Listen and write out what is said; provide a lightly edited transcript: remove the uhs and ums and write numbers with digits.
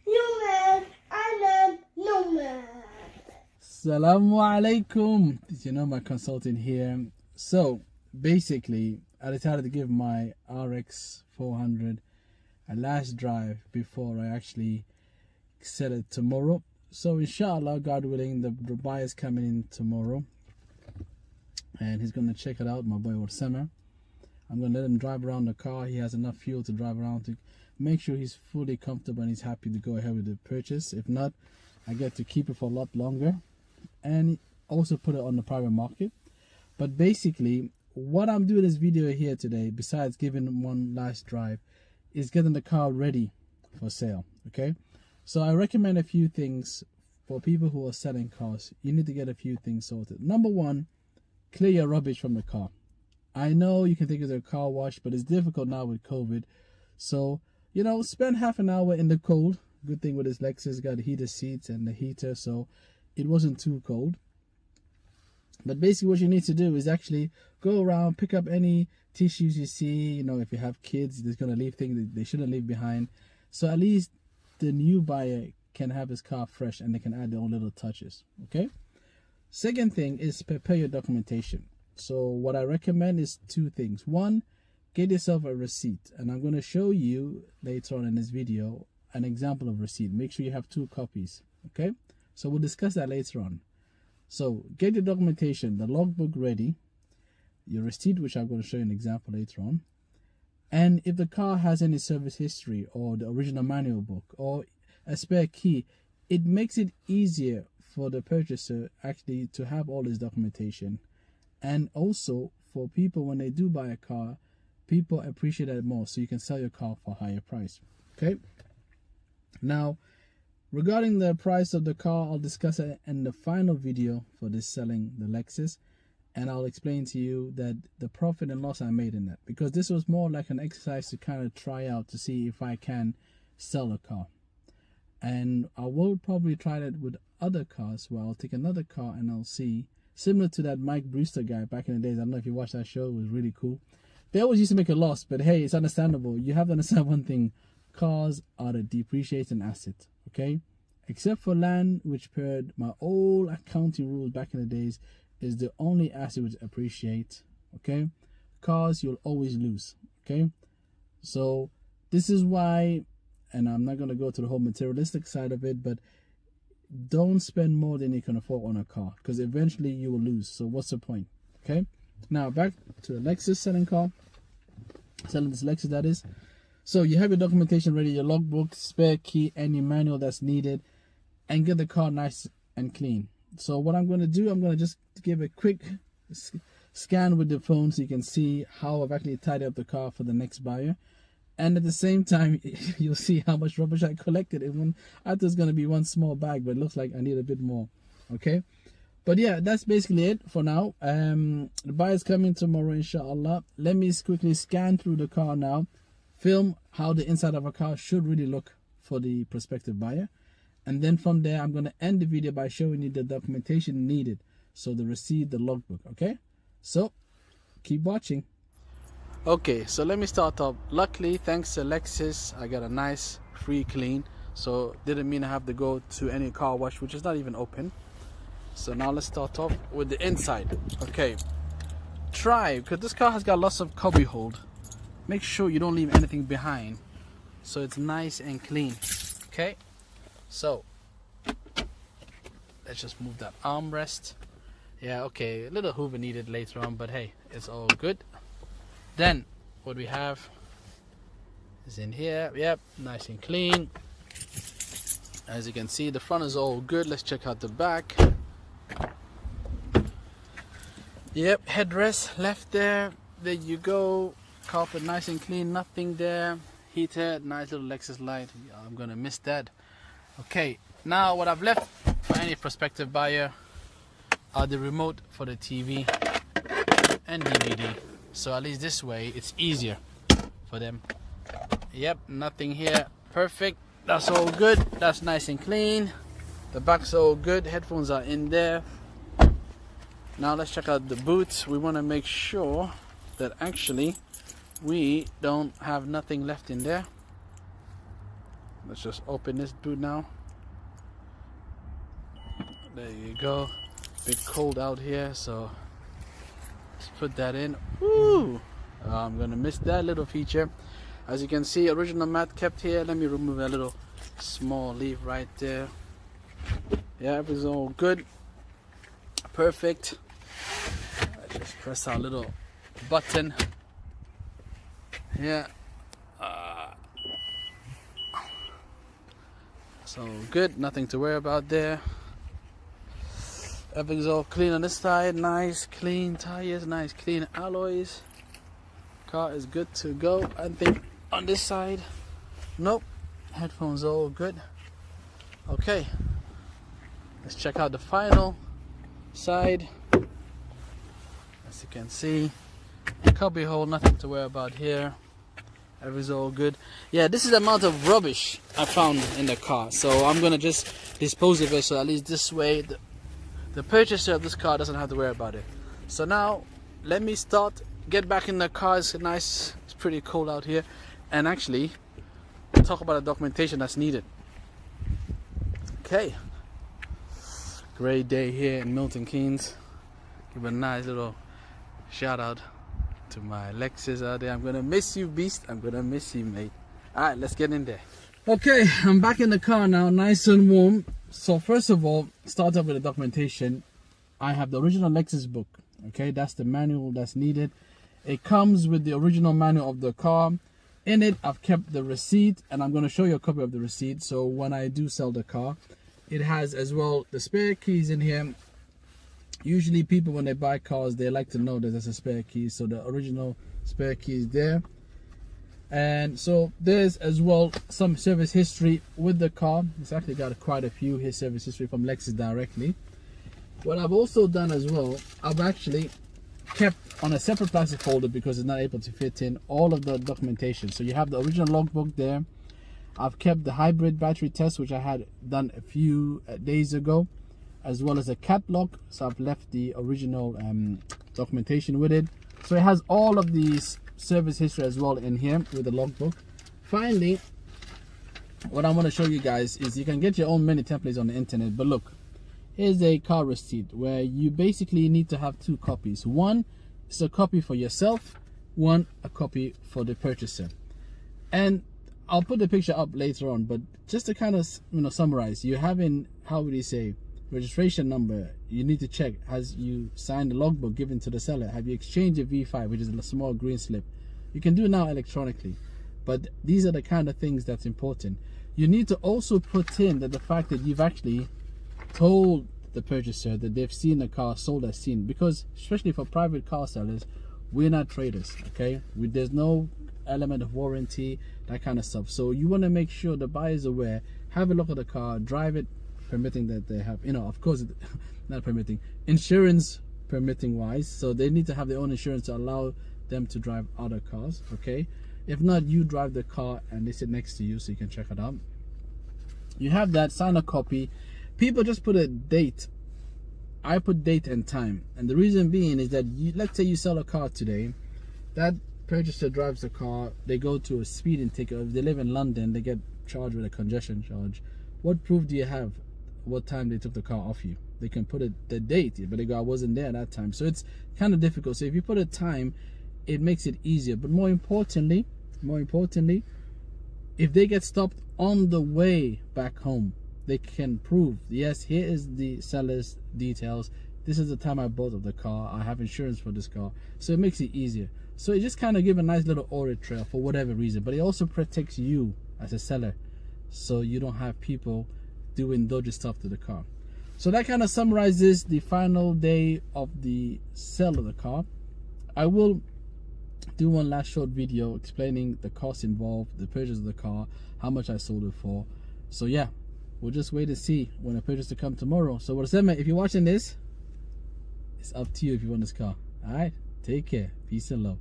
Human, I'm human. Assalamu alaikum. Did you know my consultant here? So basically, I decided to give my RX 400 a last drive before I actually sell it tomorrow. So inshallah, God willing, the buyer's coming in tomorrow, and he's gonna check it out. My boy Osama. I'm gonna let him drive around the car. He has enough fuel to drive around to make sure he's fully comfortable and he's happy to go ahead with the purchase. If not, I get to keep it for a lot longer and also put it on the private market. But basically, what I'm doing this video here today, besides giving one last drive, is getting the car ready for sale. Okay, so I recommend a few things for people who are selling cars. You need to get a few things sorted. Number one, clear your rubbish from the car. I know you can think of a car wash, but it's difficult now with COVID. So, spend half an hour in the cold. Good thing with this Lexus, got heated seats and the heater, so it wasn't too cold. But basically what you need to do is actually go around, pick up any tissues you see. If you have kids, they're going to leave things that they shouldn't leave behind. So at least the new buyer can have his car fresh and they can add their own little touches. Okay? Second thing is prepare your documentation. So what I recommend is two things. One, get yourself a receipt. And I'm going to show you later on in this video an example of receipt. Make sure you have 2 copies. Okay? So we'll discuss that later on. So get your documentation, the logbook ready, your receipt, which I'm going to show you an example later on. And if the car has any service history or the original manual book or a spare key, it makes it easier for the purchaser actually to have all this documentation. And also for people, when they do buy a car, people appreciate it more, so you can sell your car for a higher price. Okay? Now, regarding the price of the car, I'll discuss it in the final video for this selling the Lexus, and I'll explain to you that the profit and loss I made in that, because this was more like an exercise to kind of try out to see if I can sell a car. And I will probably try that with other cars, where I'll take another car and I'll see, similar to that Mike Brewster guy back in the days. I don't know if you watched that show. It was really cool. They always used to make a loss, but hey, it's understandable. You have to understand one thing. Cars are a depreciating asset, okay? Except for land, which per my old accounting rules back in the days, is the only asset which appreciate, okay? Cars, you'll always lose, okay? So this is why, and I'm not going to go to the whole materialistic side of it, but don't spend more than you can afford on a car, because eventually you will lose. So what's the point? Okay, now back to the Lexus selling this Lexus, that is. So you have your documentation ready, your logbook, spare key, any manual that's needed, and get the car nice and clean. So what I'm going to do, I'm going to just give a quick scan with the phone so you can see how I've actually tidied up the car for the next buyer. And at the same time, you'll see how much rubbish I collected. I thought it was going to be one small bag, but it looks like I need a bit more. Okay? But yeah, that's basically it for now. The buyer's coming tomorrow, inshallah. Let me quickly scan through the car now. Film how the inside of a car should really look for the prospective buyer. And then from there, I'm going to end the video by showing you the documentation needed. So the receipt, the logbook. Okay? So, keep watching. Okay, so let me start up. Luckily, thanks to Lexus, I got a nice free clean, so didn't mean I have to go to any car wash, which is not even open. So now let's start off with the inside. Okay, try, because this car has got lots of cubby hold, make sure you don't leave anything behind so it's nice and clean. Okay, so let's just move that armrest. Yeah, okay, a little hoover needed later on, but hey, it's all good. Then what we have is in here. Yep, nice and clean. As you can see, the front is all good. Let's check out the back. Yep, headrest left there. There you go. Carpet nice and clean, nothing there. Heater, nice little Lexus light. I'm gonna miss that. Okay, now what I've left for any prospective buyer are the remote for the TV and DVD. So at least this way it's easier for them. Yep, nothing here. Perfect. That's all good. That's nice and clean. The back's all good. Headphones are in there. Now let's check out the boots. We want to make sure that actually we don't have nothing left in there. Let's just open this boot now. There you go. Bit cold out here, so let's put that in. Woo! I'm gonna miss that little feature. As you can see, original mat kept here. Let me remove a little small leaf right there. Yeah, everything's all good. Perfect. I just press our little button. Yeah. So good, nothing to worry about there. Everything's all clean on this side. Nice clean tires, nice clean alloys. Car is good to go. I think on this side, nope. Headphones all good. Okay, let's check out the final side. As you can see, cubby hole, nothing to worry about here. Everything's all good. Yeah, this is the amount of rubbish I found in the car, so I'm gonna just dispose of it, so at least this way the purchaser of this car doesn't have to worry about it. So now let me get back in the car. It's nice, it's pretty cold out here, and actually talk about the documentation that's needed. Okay, great day here in Milton Keynes. Give a nice little shout out to my Lexus out there. I'm gonna miss you, beast. I'm gonna miss you, mate. Alright, let's get in there. Okay, I'm back in the car now, nice and warm. So first of all, start off with the documentation. I have the original Lexus book. Okay, that's the manual that's needed. It comes with the original manual of the car. In it, I've kept the receipt, and I'm going to show you a copy of the receipt. So when I do sell the car, it has as well the spare keys in here. Usually people, when they buy cars, they like to know that there's a spare key. So the original spare key is there. And so there's as well some service history with the car. It's actually got quite a few here service history from Lexus directly. What I've also done as well, I've actually kept on a separate plastic folder because it's not able to fit in all of the documentation. So you have the original logbook there. I've kept the hybrid battery test, which I had done a few days ago, as well as a catalog. So I've left the original documentation with it. So it has all of these service history as well in here with the logbook. Finally, what I want to show you guys is you can get your own mini templates on the internet, but look, here's a car receipt where you basically need to have two copies. One is a copy for yourself, one a copy for the purchaser. And I'll put the picture up later on, but just to kind of summarize, you have in, how would you say, registration number. You need to check, has you signed the logbook given to the seller? Have you exchanged a V5, which is a small green slip? You can do it now electronically, but these are the kind of things that's important. You need to also put in that the fact that you've actually told the purchaser that they've seen the car sold as seen, because especially for private car sellers, we're not traders. Okay, there's no element of warranty, that kind of stuff. So you want to make sure the buyer is aware. Have a look at the car, drive it, permitting that they have, of course, not permitting, insurance permitting wise. So they need to have their own insurance to allow them to drive other cars. Okay, if not, you drive the car and they sit next to you so you can check it out. You have that, sign a copy. People just put a date. I put date and time, and the reason being is that let's say you sell a car today, that purchaser drives the car, they go to a speeding ticket. If they live in London, they get charged with a congestion charge. What proof do you have what time they took the car off you? They can put the date, but they go, I wasn't there at that time. So it's kind of difficult. So if you put a time, it makes it easier. But more importantly, if they get stopped on the way back home, they can prove, yes, here is the seller's details, this is the time I bought the car, I have insurance for this car. So it makes it easier. So it just kind of give a nice little audit trail for whatever reason, but it also protects you as a seller, so you don't have people doing dodgy stuff to the car. So that kind of summarizes the final day of the sale of the car. I will do one last short video explaining the cost involved, the purchase of the car, how much I sold it for. So yeah, we'll just wait to see when the purchase to come tomorrow. So what I said, man, if you're watching this, it's up to you if you want this car. All right, take care, peace and love.